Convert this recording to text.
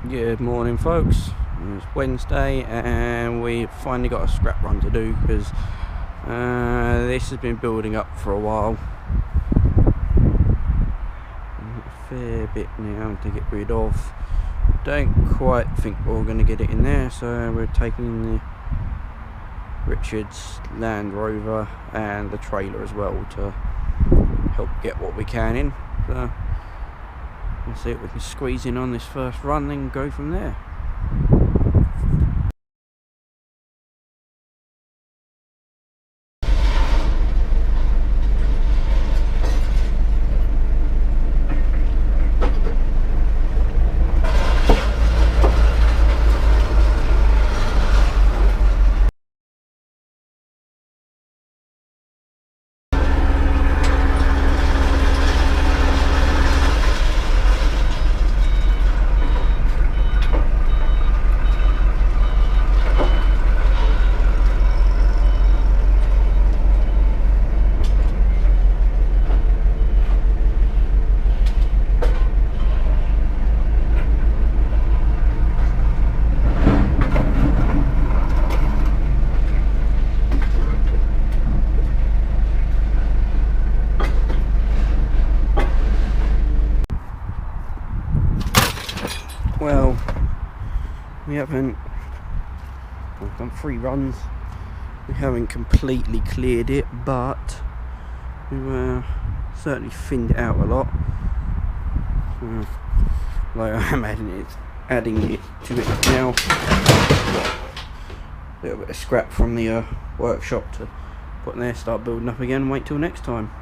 Good morning, folks. It's Wednesday and we finally got a scrap run to do because this has been building up for a while. A fair bit now to get rid of. Don't quite think we're going to get it in there, so we're taking the Richards Land Rover and the trailer as well to help get what we can in. So let's see if we can squeeze in on this first run and go from there. Well, we've done 3 runs. We haven't completely cleared it, but we've certainly thinned it out a lot. Like I am adding it to it now. A little bit of scrap from the workshop to put in there, start building up again, and wait till next time.